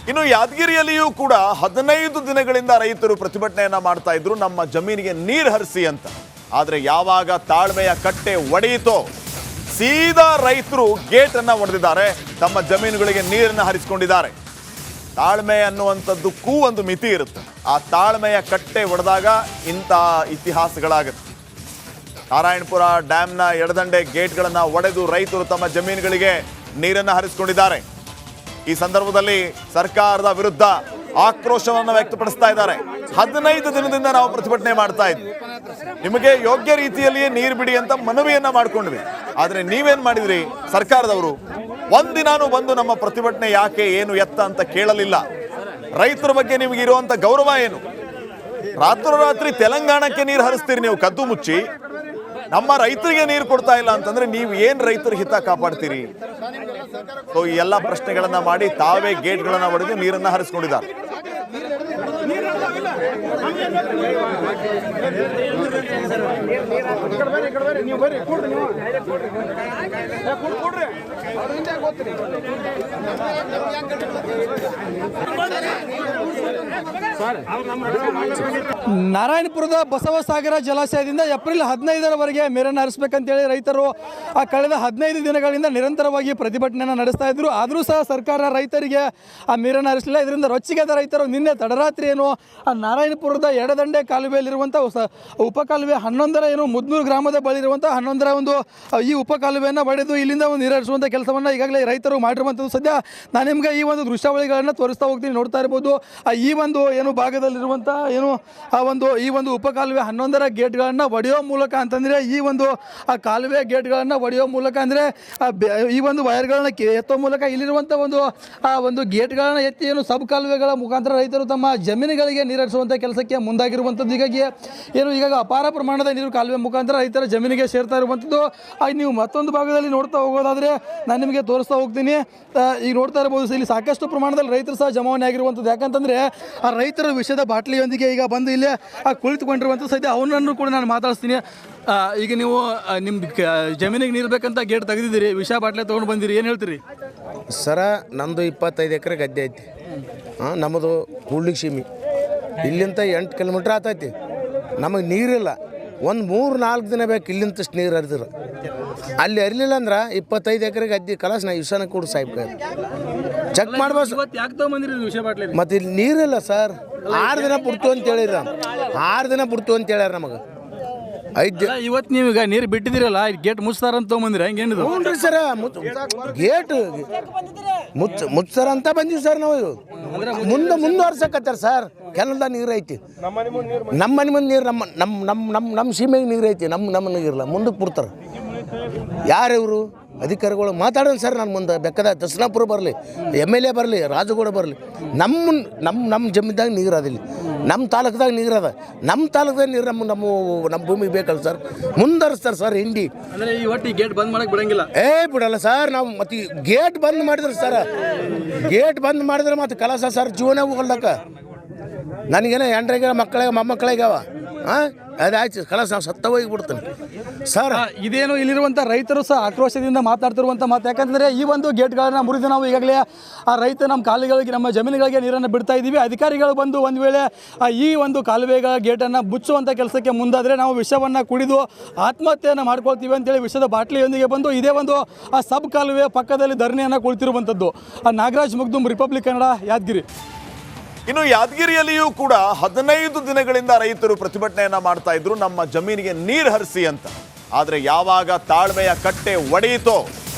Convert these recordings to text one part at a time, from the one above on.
ಇನ್ನು ಯಾದಗಿರಿಯಲ್ಲಿಯೂ ಕೂಡ 15 ದಿನಗಳಿಂದ ರೈತರು ಪ್ರತಿಭಟನೆಯನ್ನ ಮಾಡ್ತಾ ಇದ್ರು, ನಮ್ಮ ಜಮೀನಿಗೆ ನೀರು ಹರಿಸಿ ಅಂತ. ಆದ್ರೆ ಯಾವಾಗ ತಾಳ್ಮೆಯ ಕಟ್ಟೆ ಒಡೆಯಿತೋ ಸೀದಾ ರೈತರು ಗೇಟ್ ಅನ್ನ ಒಡೆದಿದ್ದಾರೆ, ತಮ್ಮ ಜಮೀನುಗಳಿಗೆ ನೀರನ್ನ ಹರಿಸಿಕೊಂಡಿದ್ದಾರೆ. ತಾಳ್ಮೆ ಅನ್ನುವಂಥದ್ದಕ್ಕೂ ಒಂದು ಮಿತಿ ಇರುತ್ತೆ. ಆ ತಾಳ್ಮೆಯ ಕಟ್ಟೆ ಒಡೆದಾಗ ಇಂಥ ಇತಿಹಾಸಗಳಾಗುತ್ತೆ. ನಾರಾಯಣಪುರ ಡ್ಯಾಮ್ನ ಎಡದಂಡೆ ಗೇಟ್ಗಳನ್ನು ಒಡೆದು ರೈತರು ತಮ್ಮ ಜಮೀನುಗಳಿಗೆ ನೀರನ್ನು ಹರಿಸಿಕೊಂಡಿದ್ದಾರೆ. ಈ ಸಂದರ್ಭದಲ್ಲಿ ಸರ್ಕಾರದ ವಿರುದ್ಧ ಆಕ್ರೋಶವನ್ನು ವ್ಯಕ್ತಪಡಿಸ್ತಾ ಇದ್ದಾರೆ. 15 ದಿನದಿಂದ ನಾವು ಪ್ರತಿಭಟನೆ ಮಾಡ್ತಾ ಇದ್ವಿ, ನಿಮಗೆ ಯೋಗ್ಯ ರೀತಿಯಲ್ಲಿಯೇ ನೀರು ಬಿಡಿ ಅಂತ ಮನವಿಯನ್ನ ಮಾಡ್ಕೊಂಡ್ವಿ. ಆದ್ರೆ ನೀವೇನ್ ಮಾಡಿದ್ರಿ? ಸರ್ಕಾರದವರು ಒಂದಿನಾನು ಬಂದು ನಮ್ಮ ಪ್ರತಿಭಟನೆ ಯಾಕೆ ಏನು ಎತ್ತ ಅಂತ ಕೇಳಲಿಲ್ಲ. ರೈತರ ಬಗ್ಗೆ ನಿಮಗೆ ಇರುವಂತ ಗೌರವ ಏನು? ರಾತ್ರೋರಾತ್ರಿ ತೆಲಂಗಾಣಕ್ಕೆ ನೀರು ಹರಿಸ್ತೀರಿ ನೀವು ಕದ್ದು ಮುಚ್ಚಿ, ನಮ್ಮ ರೈತರಿಗೆ ನೀರು ಕೊಡ್ತಾ ಇಲ್ಲ ಅಂತಂದ್ರೆ ನೀವು ಏನ್ ರೈತರ ಹಿತ ಕಾಪಾಡ್ತೀರಿ? ಸೊ ಈ ಎಲ್ಲ ಪ್ರಶ್ನೆಗಳನ್ನ ಮಾಡಿ ತಾವೇ ಗೇಟ್ಗಳನ್ನ ಒಡೆದು ನೀರನ್ನ ಹರಿಸ್ಕೊಂಡಿದ್ದಾರೆ. ನಾರಾಯಣಪುರದ ಬಸವಸಾಗರ ಜಲಾಶಯದಿಂದ ಏಪ್ರಿಲ್ 15ರವರೆಗೆ ನೀರನ್ನು ಹರಿಸಬೇಕಂತೇಳಿ ರೈತರು ಕಳೆದ 15 ದಿನಗಳಿಂದ ನಿರಂತರವಾಗಿ ಪ್ರತಿಭಟನೆಯನ್ನು ನಡೆಸ್ತಾ ಇದ್ರು. ಆದರೂ ಸಹ ಸರ್ಕಾರ ರೈತರಿಗೆ ಆ ನೀರನ್ನು ಹರಿಸಲಿಲ್ಲ. ಇದರಿಂದ ರೊಚ್ಚಿಗೆದ ರೈತರು ನಿನ್ನೆ ತಡರಾತ್ರಿ ಏನು ಆ ನಾರಾಯಣಪುರದ ಎಡದಂಡೆ ಕಾಲುವೆಯಲ್ಲಿರುವಂಥ ಉಪಕಾಲುವೆ 11ರ ಏನು ಮುದ್ನೂರು ಗ್ರಾಮದ ಬಳಿ ಇರುವಂಥ 11ರ ಒಂದು ಈ ಉಪಕಾಲುವೆಯನ್ನು ಒಡೆದು ಇಲ್ಲಿಂದ ಒಂದು ನೀರು ಹರಿಸುವಂಥ ಕೆಲಸವನ್ನು ಈಗಾಗಲೇ ರೈತರು ಮಾಡಿರುವಂಥದ್ದು. ಸದ್ಯ ನಾನು ನಿಮಗೆ ಈ ಒಂದು ದೃಶ್ಯಾವಳಿಗಳನ್ನು ತೋರಿಸ್ತಾ ಹೋಗ್ತೀನಿ, ನೋಡ್ತಾ ಇರ್ಬೋದು. ಈ ಒಂದು ಏನು ಭಾಗದಲ್ಲಿರುವಂಥ ಏನು ಈ ಒಂದು ಉಪಕಾಲುವೆ 11ರ ಗೇಟ್ಗಳನ್ನು ಒಡೆಯೋ ಮೂಲಕ ಅಂತಂದರೆ ಈ ಒಂದು ಆ ಕಾಲುವೆ ಗೇಟ್ಗಳನ್ನು ಒಡೆಯೋ ಮೂಲಕ ಅಂದರೆ ಈ ಒಂದು ವೈರ್ಗಳನ್ನ ಎತ್ತೋ ಮೂಲಕ ಇಲ್ಲಿರುವಂಥ ಒಂದು ಗೇಟ್ಗಳನ್ನ ಎತ್ತಿ ಏನು ಸಬ್ ಕಾಲುವೆಗಳ ಮುಖಾಂತರ ರೈತರು ತಮ್ಮ ಜಮೀನುಗಳಿಗೆ ನೀರು ಹರಿಸುವಂಥ ಕೆಲಸಕ್ಕೆ ಮುಂದಾಗಿರುವಂಥದ್ದು. ಹೀಗಾಗಿ ಏನು ಈಗ ಅಪಾರ ಪ್ರಮಾಣದ ನೀರು ಕಾಲುವೆ ಮುಖಾಂತರ ರೈತರ ಜಮೀನಿಗೆ ಸೇರ್ತಾ ಇರುವಂಥದ್ದು. ನೀವು ಮತ್ತೊಂದು ಭಾಗದಲ್ಲಿ ನೋಡ್ತಾ ಹೋಗೋದಾದರೆ ನಾನು ನಿಮಗೆ ತೋರಿಸ್ತಾ ಹೋಗ್ತೀನಿ. ಈಗ ನೋಡ್ತಾ ಇರ್ಬೋದು, ಇಲ್ಲಿ ಸಾಕಷ್ಟು ಪ್ರಮಾಣದಲ್ಲಿ ರೈತರು ಸಹ ಜಮಾವಣೆ ಆಗಿರುವಂಥದ್ದು. ಯಾಕಂತಂದರೆ ಆ ರೈತರ ವಿಷಯದ ಬಾಟ್ಲಿಯೊಂದಿಗೆ ಈಗ ಬಂದು ಇಲ್ಲೇ ಕುಳಿತುಕೊಂಡಿರುವಂಥ ಸದ್ಯ ಅವನನ್ನು ಕೂಡ ನಾನು ಮಾತಾಡಿಸ್ತೀನಿ. ಈಗ ನೀವು ನಿಮ್ಮ ಜಮೀನಿಗೆ ನೀರು ಬೇಕಂತ ಗೇಟ್ ತೆಗೆದಿದ್ದೀರಿ, ವಿಷ ಬಾಟ್ಲೆ ತೊಗೊಂಡು ಬಂದಿರಿ, ಏನು ಹೇಳ್ತೀರಿ ಸರ? ನಮ್ಮದು 25 ಎಕರೆ ಗದ್ದೆ ಐತಿ. ನಮ್ಮದು ಕೂಡ್ಲಿಗೆ ಸೀಮೆ, ಇಲ್ಲಿಂದ 8 ಕಿಲೋಮೀಟ್ರ್ ಆತೈತಿ. ನಮಗೆ ನೀರಿಲ್ಲ. ಒಂದು 3-4 ದಿನ ಬೇಕು ಇಲ್ಲಿಂತಷ್ಟು ನೀರು ಹರಿದ್ರು. ಅಲ್ಲಿ ಹರಿಲಿಲ್ಲ ಅಂದ್ರೆ 25 ಎಕರೆ ಗದ್ದೆ ಕಲಾಸ್ ನಾ ವಿಷಾನ ಕೂಡ ಸಾಯ್ಬೇಕು. ಚೆಕ್ ಮಾಡ್ಬೋದು. ಮತ್ತು ಇಲ್ಲಿ ನೀರಿಲ್ಲ ಸರ್. 6 ದಿನ ಬಿಡ್ತು ಅಂತ ಹೇಳಿರ, 6 ದಿನ ಬಿಡ್ತು ಅಂತ ಹೇಳ್ಯಾರ ನಮಗೆ. 5 ದಿನ ಇವತ್ತು ನೀವು ಈಗ ನೀರು ಬಿಟ್ಟಿದ್ದೀರಲ್ಲ, ಗೇಟ್ ಮುಚ್ತಾರಂತ ತೊಗೊಂಬಂದಿರ ಹೆಂಗೇನಿದು? ಹ್ಞೂ ರೀ ಸರ, ಗೇಟ್ ಮುಚ್ಚಾರ ಅಂತ ಬಂದೀವಿ ಸರ್. ನಾವು ಮುಂದುವರ್ಸಕತ್ತಾರ ಸರ್. ಕೆನಲ್ದಾಗ ನೀರು ಐತಿ, ನಮ್ಮ ಮನೆ ಮುಂದೆ ನೀರು, ನಮ್ಮ ಸೀಮೆಗೆ ನೀರು ಐತಿ, ನಮ್ಮ ನೀರಿಲ್ಲ. ಮುಂದಕ್ಕೆ ಬಿಡ್ತಾರೆ. ಯಾರಿವರು ಅಧಿಕಾರಿಗಳು ಮಾತಾಡೋಣ ಸರ್. ನಾನು ಮುಂದೆ ಬೇಕಾದ ದಸನಾಪುರ ಬರಲಿ, MLA ಬರಲಿ, ರಾಜಗೌಡ ಬರಲಿ, ನಮ್ಮ ಜಮೀನ್ದಾಗ ನೀರು ಅದಿಲ್ಲ, ನಮ್ಮ ತಾಲೂಕದಾಗ ನೀರು ಅದ. ನಮ್ಮ ತಾಲೂಕದಾಗ ನೀರು ನಮ್ಮ ಭೂಮಿಗೆ ಬೇಕಲ್ಲ ಸರ್. ಮುಂದರ್ಸ್ತಾರೆ ಸರ್. ಹಿಂಡಿ ಅಂದರೆ ಈ ಒಟ್ಟು ಗೇಟ್ ಬಂದ್ ಮಾಡಕ್ಕೆ ಬಿಡಂಗಿಲ್ಲ. ಬಿಡಲ್ಲ ಸರ್ ನಾವು. ಮತ್ತು ಗೇಟ್ ಬಂದ್ ಮಾಡಿದ್ರೆ ಸರ್, ಗೇಟ್ ಬಂದ್ ಮಾಡಿದ್ರೆ ಮತ್ತು ಕಲಾಸ ಸರ್ ಜೀವನ ಹೋಗಲ್ದಕ್ಕ. ನನಗೇನೋ ಹೆಂಡ್ರಿಗೆ ಮಕ್ಕಳಿಗೆ ಮೊಮ್ಮಕ್ಕಳಿಗಾವ. ಅದಾಯ್ತು ಕಲಾಸ ನಾವು ಸತ್ತ ಹೋಗಿ ಬಿಡ್ತೀನಿ ಸರ್. ಇದೇನು ಇಲ್ಲಿರುವಂಥ ರೈತರು ಸಹ ಆಕ್ರೋಶದಿಂದ ಮಾತಾಡ್ತಿರುವಂಥ ಮಾತು. ಯಾಕಂದರೆ ಈ ಒಂದು ಗೇಟ್ಗಳನ್ನು ಮುರಿದು ನಾವು ಈಗಾಗಲೇ ಆ ರೈತ ನಮ್ಮ ಕಾಲುಗಳಿಗೆ, ನಮ್ಮ ಜಮೀನುಗಳಿಗೆ ನೀರನ್ನು ಬಿಡ್ತಾ ಇದ್ದೀವಿ. ಅಧಿಕಾರಿಗಳು ಬಂದು ಒಂದು ವೇಳೆ ಈ ಒಂದು ಕಾಲುವೆಗಳ ಗೇಟನ್ನು ಮುಚ್ಚುವಂಥ ಕೆಲಸಕ್ಕೆ ಮುಂದಾದರೆ ನಾವು ವಿಷವನ್ನು ಕುಡಿದು ಆತ್ಮಹತ್ಯೆಯನ್ನು ಮಾಡ್ಕೊಳ್ತೀವಿ ಅಂತೇಳಿ ವಿಷದ ಬಾಟ್ಲಿಯೊಂದಿಗೆ ಬಂದು ಇದೇ ಒಂದು ಆ ಸಬ್ ಕಾಲುವೆ ಪಕ್ಕದಲ್ಲಿ ಧರಣಿಯನ್ನು ಕುಳಿತಿರುವಂಥದ್ದು. ನಾಗರಾಜ್ ಮಗ್ದುಮ್, ರಿಪಬ್ಲಿಕ್ ಕನ್ನಡ, ಯಾದಗಿರಿ. ಇನ್ನು ಯಾದಗಿರಿಯಲ್ಲಿಯೂ ಕೂಡ 15 ದಿನಗಳಿಂದ ರೈತರು ಪ್ರತಿಭಟನೆಯನ್ನ ಮಾಡ್ತಾ ಇದ್ರು, ನಮ್ಮ ಜಮೀನಿಗೆ ನೀರು ಹರಿಸಿ ಅಂತ. ಆದ್ರೆ ಯಾವಾಗ ತಾಳ್ಮೆಯ ಕಟ್ಟೆ ಒಡೆಯಿತೋ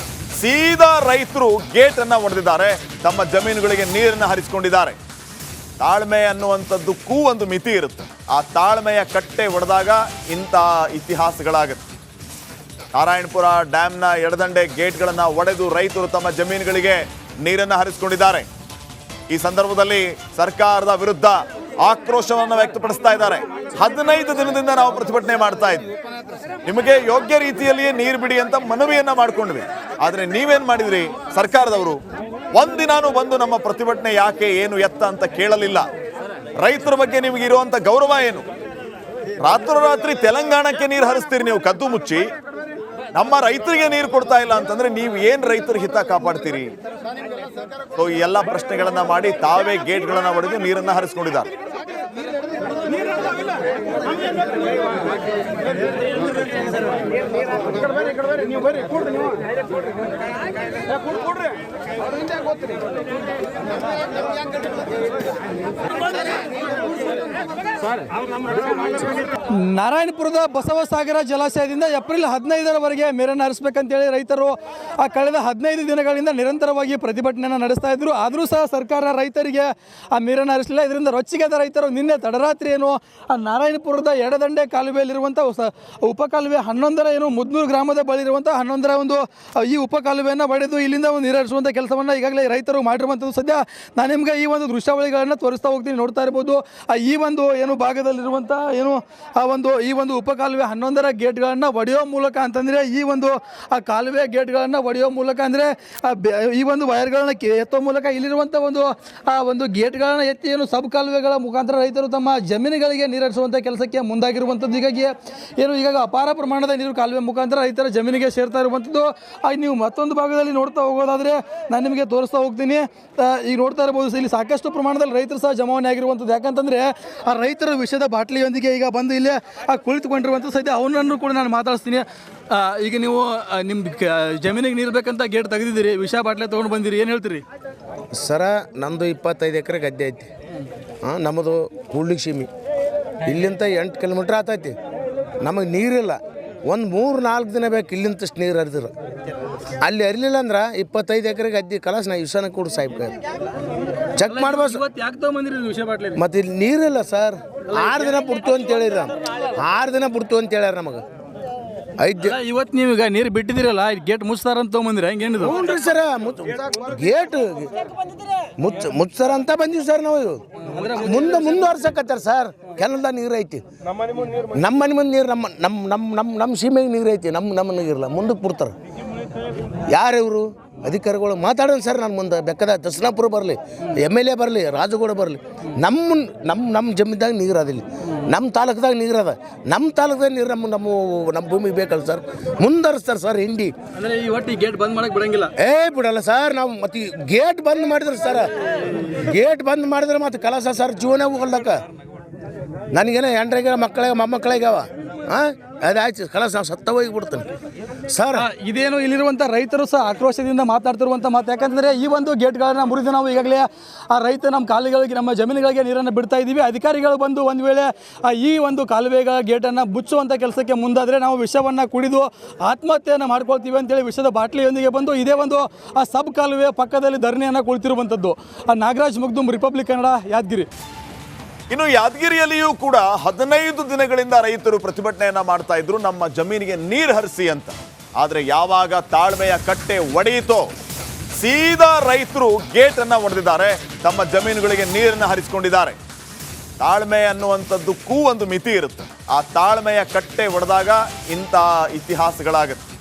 ಸೀದಾ ರೈತರು ಗೇಟ್ ಅನ್ನ ಒಡೆದಿದ್ದಾರೆ, ತಮ್ಮ ಜಮೀನುಗಳಿಗೆ ನೀರನ್ನ ಹರಿಸಿಕೊಂಡಿದ್ದಾರೆ. ತಾಳ್ಮೆ ಅನ್ನುವಂಥದ್ದಕ್ಕೂ ಒಂದು ಮಿತಿ ಇರುತ್ತೆ. ಆ ತಾಳ್ಮೆಯ ಕಟ್ಟೆ ಒಡೆದಾಗ ಇಂಥ ಇತಿಹಾಸಗಳಾಗುತ್ತೆ. ನಾರಾಯಣಪುರ ಡ್ಯಾಮ್ನ ಎಡದಂಡೆ ಗೇಟ್ಗಳನ್ನ ಒಡೆದು ರೈತರು ತಮ್ಮ ಜಮೀನುಗಳಿಗೆ ನೀರನ್ನ ಹರಿಸಿಕೊಂಡಿದ್ದಾರೆ. ಈ ಸಂದರ್ಭದಲ್ಲಿ ಸರ್ಕಾರದ ವಿರುದ್ಧ ಆಕ್ರೋಶವನ್ನು ವ್ಯಕ್ತಪಡಿಸ್ತಾ ಇದ್ದಾರೆ. 15 ದಿನದಿಂದ ನಾವು ಪ್ರತಿಭಟನೆ ಮಾಡ್ತಾ ಇದ್ವಿ, ನಿಮಗೆ ಯೋಗ್ಯ ರೀತಿಯಲ್ಲಿಯೇ ನೀರು ಬಿಡಿ ಅಂತ ಮನವಿಯನ್ನ ಮಾಡ್ಕೊಂಡ್ವಿ. ಆದ್ರೆ ನೀವೇನ್ ಮಾಡಿದ್ರಿ? ಸರ್ಕಾರದವರು ಒಂದಿನಾನು ಬಂದು ನಮ್ಮ ಪ್ರತಿಭಟನೆ ಯಾಕೆ ಏನು ಎತ್ತ ಅಂತ ಕೇಳಲಿಲ್ಲ. ರೈತರ ಬಗ್ಗೆ ನಿಮಗೆ ಇರುವಂತ ಗೌರವ ಏನು? ರಾತ್ರೋರಾತ್ರಿ ತೆಲಂಗಾಣಕ್ಕೆ ನೀರು ಹರಿಸ್ತೀರಿ ನೀವು ಕದ್ದು ಮುಚ್ಚಿ, ನಮ್ಮ ರೈತರಿಗೆ ನೀರು ಕೊಡ್ತಾ ಇಲ್ಲ ಅಂತಂದ್ರೆ ನೀವು ಏನ್ ರೈತರ ಹಿತ ಕಾಪಾಡ್ತೀರಿ? ಸೊ ಈ ಎಲ್ಲ ಪ್ರಶ್ನೆಗಳನ್ನ ಮಾಡಿ ತಾವೇ ಗೇಟ್ಗಳನ್ನ ಹೊಡೆದು ನೀರನ್ನ ಹರಿಸ್ಕೊಂಡಿದ್ದಾರೆ. ನಾರಾಯಣಪುರದ ಬಸವಸಾಗರ ಜಲಾಶಯದಿಂದ ಏಪ್ರಿಲ್ 15ರವರೆಗೆ ನೀರನ್ನು ಹರಿಸಬೇಕಂತೇಳಿ ರೈತರು ಕಳೆದ 15 ದಿನಗಳಿಂದ ನಿರಂತರವಾಗಿ ಪ್ರತಿಭಟನೆಯನ್ನು ನಡೆಸ್ತಾ ಇದ್ರು. ಆದರೂ ಸಹ ಸರ್ಕಾರ ರೈತರಿಗೆ ಆ ನೀರನ್ನು ಹರಿಸಲಿಲ್ಲ. ಇದರಿಂದ ರೊಚ್ಚಿಗೆದ ರೈತರು ನಿನ್ನೆ ತಡರಾತ್ರಿ ಏನು ಆ ನಾರಾಯಣಪುರದ ಎಡದಂಡೆ ಕಾಲುವೆಯಲ್ಲಿರುವಂಥ ಉಪಕಾಲುವೆ 11ರ ಏನು ಮುದ್ನೂರು ಗ್ರಾಮದ ಬಳಿ ಇರುವಂಥ 11ರ ಒಂದು ಈ ಉಪಕಾಲುವೆಯನ್ನು ಬಡಿದು ಇಲ್ಲಿಂದ ಒಂದು ನೀರು ಹರಿಸುವಂಥ ಕೆಲಸವನ್ನು ಈಗಾಗಲೇ ರೈತರು ಮಾಡಿರುವಂಥದ್ದು. ಸದ್ಯ ನಾನು ನಿಮಗೆ ಈ ಒಂದು ದೃಶ್ಯಾವಳಿಗಳನ್ನು ತೋರಿಸ್ತಾ ಹೋಗ್ತೀನಿ, ನೋಡ್ತಾ ಇರ್ಬೋದು. ಈ ಒಂದು ಏನು ಭಾಗದಲ್ಲಿರುವಂಥ ಏನು ಈ ಒಂದು ಉಪಕಾಲುವೆ 11ರ ಗೇಟ್ಗಳನ್ನು ಒಡೆಯೋ ಮೂಲಕ ಅಂತಂದರೆ ಈ ಒಂದು ಆ ಕಾಲುವೆ ಗೇಟ್ಗಳನ್ನು ಒಡೆಯೋ ಮೂಲಕ ಅಂದರೆ ಈ ಒಂದು ವೈರ್ಗಳನ್ನ ಎತ್ತೋ ಮೂಲಕ ಇಲ್ಲಿರುವಂಥ ಒಂದು ಗೇಟ್ಗಳನ್ನ ಎತ್ತಿ ಏನು ಸಬ್ ಕಾಲುವೆಗಳ ಮುಖಾಂತರ ರೈತರು ತಮ್ಮ ಜಮೀನುಗಳಿಗೆ ನೀರು ಹರಿಸುವಂಥ ಕೆಲಸಕ್ಕೆ ಮುಂದಾಗಿರುವಂಥದ್ದು. ಹೀಗಾಗಿ ಏನು ಈಗ ಅಪಾರ ಪ್ರಮಾಣದ ನೀರು ಕಾಲುವೆ ಮುಖಾಂತರ ರೈತರ ಜಮೀನಿಗೆ ಸೇರ್ತಾ ಇರುವಂಥದ್ದು. ನೀವು ಮತ್ತೊಂದು ಭಾಗದಲ್ಲಿ ನೋಡ್ತಾ ಹೋಗೋದಾದರೆ ನಾನು ನಿಮಗೆ ತೋರಿಸ್ತಾ ಹೋಗ್ತೀನಿ. ಈಗ ನೋಡ್ತಾ ಇರ್ಬೋದು, ಇಲ್ಲಿ ಸಾಕಷ್ಟು ಪ್ರಮಾಣದಲ್ಲಿ ರೈತರು ಸಹ ಜಮಾವಣೆ ಆಗಿರುವಂಥದ್ದು. ಯಾಕಂತಂದರೆ ಆ ರೈತರ ವಿಷಯದ ಬಾಟ್ಲಿಯೊಂದಿಗೆ ಈಗ ಬಂದು ಇಲ್ಲೇ ಕುಳಿತುಕೊಂಡಿರುವಂಥ ಸದ್ಯ ಅವನನ್ನು ಕೂಡ ನಾನು ಮಾತಾಡಿಸ್ತೀನಿ. ಈಗ ನೀವು ನಿಮ್ಮ ಜಮೀನಿಗೆ ನೀರು ಬೇಕಂತ ಗೇಟ್ ತೆಗೆದಿದ್ದೀರಿ, ವಿಷ ಬಾಟ್ಲೆ ತೊಗೊಂಡು ಬಂದಿರಿ, ಏನು ಹೇಳ್ತೀರಿ? ಸರ ನಮ್ಮದು 25 ಎಕರೆ ಗದ್ದೆ ಐತಿ. ನಮ್ಮದು ಕೂಡ್ಲಿಗೆ ಸೀಮೆ ಇಲ್ಲಿಂದ 8 ಕಿಲೋಮೀಟ್ರ್ ಆತೈತಿ. ನಮಗೆ ನೀರಿಲ್ಲ. ಒಂದು 3-4 ದಿನ ಬೇಕು ಇಲ್ಲಿಂತಷ್ಟು ನೀರು ಹರಿದ್ರು. ಅಲ್ಲಿ ಹರಿಲಿಲ್ಲ ಅಂದ್ರೆ 25 ಎಕರೆ ಗದ್ದೆ ಕಲಾಸ್ ನಾ ವಿಷನ ಕೂಡ ಸಾಯ್ಬೇಕು. ಚೆಕ್ ಮಾಡ್ಬೋದು. ಮತ್ತು ಇಲ್ಲಿ ನೀರಿಲ್ಲ ಸರ್. 6 ದಿನ ಬಿಡ್ತು ಅಂತ ಹೇಳಿರ. 6 ದಿನ ಬಿಡ್ತು ಅಂತ ಹೇಳ್ಯಾರ ನಮಗೆ. 5 ದಿನ. ಇವತ್ತು ನೀವು ಈಗ ನೀರು ಬಿಟ್ಟಿದ್ದೀರಲ್ಲ, ಗೇಟ್ ಮುಚ್ತಾರಂತ ತೊಗೊಂಬಂದಿರ ಹೆಂಗೇನಿದು? ಹ್ಞೂ ರೀ ಸರ, ಗೇಟ್ ಮುಚ್ತಾರ ಅಂತ ಬಂದೀವಿ ಸರ್ ನಾವು. ಮುಂದುವರ್ಸಕತ್ತಾರ ಸರ್. ಕೆನಲ್ದಾಗ ನೀರು ಐತಿ, ನಮ್ಮ ಮನೆ ಮುಂದೆ ನೀರು, ನಮ್ಮ ಸೀಮೆಗೆ ನೀರು ಐತಿ, ನಮ್ಮ ನೀರಿಲ್ಲ. ಮುಂದಕ್ಕೆ ಬಿಡ್ತಾರೆ. ಯಾರಿವರು ಅಧಿಕಾರಿಗಳು ಮಾತಾಡೋಣ ಸರ್. ನಾನು ಮುಂದೆ ಬೇಕಾದ ದರ್ಶನಾಪುರ ಬರಲಿ, MLA ಬರಲಿ, ರಾಜಗೌಡ ಬರಲಿ, ನಮ್ಮ ಜಮೀನ್ದಾಗ ನೀರು ಅದಿಲ್ಲ. ನಮ್ಮ ತಾಲೂಕದಾಗ ನೀರು ಅದ. ನಮ್ಮ ತಾಲೂಕದಾಗ ನೀರು ನಮ್ಮ ಭೂಮಿಗೆ ಬೇಕಲ್ಲ ಸರ್. ಮುಂದರ್ಸ್ತಾರೆ ಸರ್ ಹಿಂಡಿ. ಅಂದರೆ ಈ ಒಟ್ಟು ಗೇಟ್ ಬಂದ್ ಮಾಡಕ್ಕೆ ಬಿಡಂಗಿಲ್ಲ. ಬಿಡಲ್ಲ ಸರ್ ನಾವು. ಮತ್ತು ಗೇಟ್ ಬಂದ್ ಮಾಡಿದ್ರೆ ಸರ್, ಗೇಟ್ ಬಂದ್ ಮಾಡಿದ್ರೆ ಮತ್ತು ಕಲಾಸ ಸರ್ ಜೀವನ ಹೋಗಲ್ದಕ್ಕ. ನನಗೇನೋ ಹೆಂಡ್ರಿಗೆ ಮಕ್ಕಳಿಗೆ ಮೊಮ್ಮಕ್ಕಳಿಗಾವ. ಅದಾಯ್ತು ಕಲಾಸ ನಾವು ಸತ್ತ ಹೋಗಿ ಬಿಡ್ತೀನಿ ಸರ್. ಇದೇನು ಇಲ್ಲಿರುವಂಥ ರೈತರು ಸಹ ಆಕ್ರೋಶದಿಂದ ಮಾತಾಡ್ತಿರುವಂಥ ಮಾತು. ಯಾಕಂದರೆ ಈ ಒಂದು ಗೇಟ್ಗಳನ್ನು ಮುರಿದು ನಾವು ಈಗಾಗಲೇ ಆ ರೈತ ನಮ್ಮ ಕಾಲುಗಳಿಗೆ, ನಮ್ಮ ಜಮೀನುಗಳಿಗೆ ನೀರನ್ನು ಬಿಡ್ತಾ ಇದ್ದೀವಿ. ಅಧಿಕಾರಿಗಳು ಬಂದು ಒಂದು ವೇಳೆ ಈ ಒಂದು ಕಾಲುವೆಗಳ ಗೇಟನ್ನು ಮುಚ್ಚುವಂಥ ಕೆಲಸಕ್ಕೆ ಮುಂದಾದರೆ ನಾವು ವಿಷವನ್ನು ಕುಡಿದು ಆತ್ಮಹತ್ಯೆಯನ್ನು ಮಾಡ್ಕೊಳ್ತೀವಿ ಅಂತೇಳಿ ವಿಷದ ಬಾಟ್ಲಿಯೊಂದಿಗೆ ಬಂದು ಇದೇ ಒಂದು ಆ ಸಬ್ ಕಾಲುವೆ ಪಕ್ಕದಲ್ಲಿ ಧರಣಿಯನ್ನು ಕುಳಿತಿರುವಂಥದ್ದು. ನಾಗರಾಜ್ ಮಗ್ದುಮ್, ರಿಪಬ್ಲಿಕ್ ಕನ್ನಡ, ಯಾದಗಿರಿ. ಇನ್ನು ಯಾದಗಿರಿಯಲ್ಲಿಯೂ ಕೂಡ 15 ದಿನಗಳಿಂದ ರೈತರು ಪ್ರತಿಭಟನೆಯನ್ನ ಮಾಡ್ತಾ ಇದ್ರು, ನಮ್ಮ ಜಮೀನಿಗೆ ನೀರು ಹರಿಸಿ ಅಂತ. ಆದ್ರೆ ಯಾವಾಗ ತಾಳ್ಮೆಯ ಕಟ್ಟೆ ಒಡೆಯಿತೋ ಸೀದಾ ರೈತರು ಗೇಟ್ ಅನ್ನ ಒಡೆದಿದ್ದಾರೆ, ತಮ್ಮ ಜಮೀನುಗಳಿಗೆ ನೀರನ್ನ ಹರಿಸಿಕೊಂಡಿದ್ದಾರೆ. ತಾಳ್ಮೆ ಅನ್ನುವಂಥದ್ದಕ್ಕೂ ಒಂದು ಮಿತಿ ಇರುತ್ತೆ. ಆ ತಾಳ್ಮೆಯ ಕಟ್ಟೆ ಒಡೆದಾಗ ಇಂಥ ಇತಿಹಾಸಗಳಾಗುತ್ತೆ.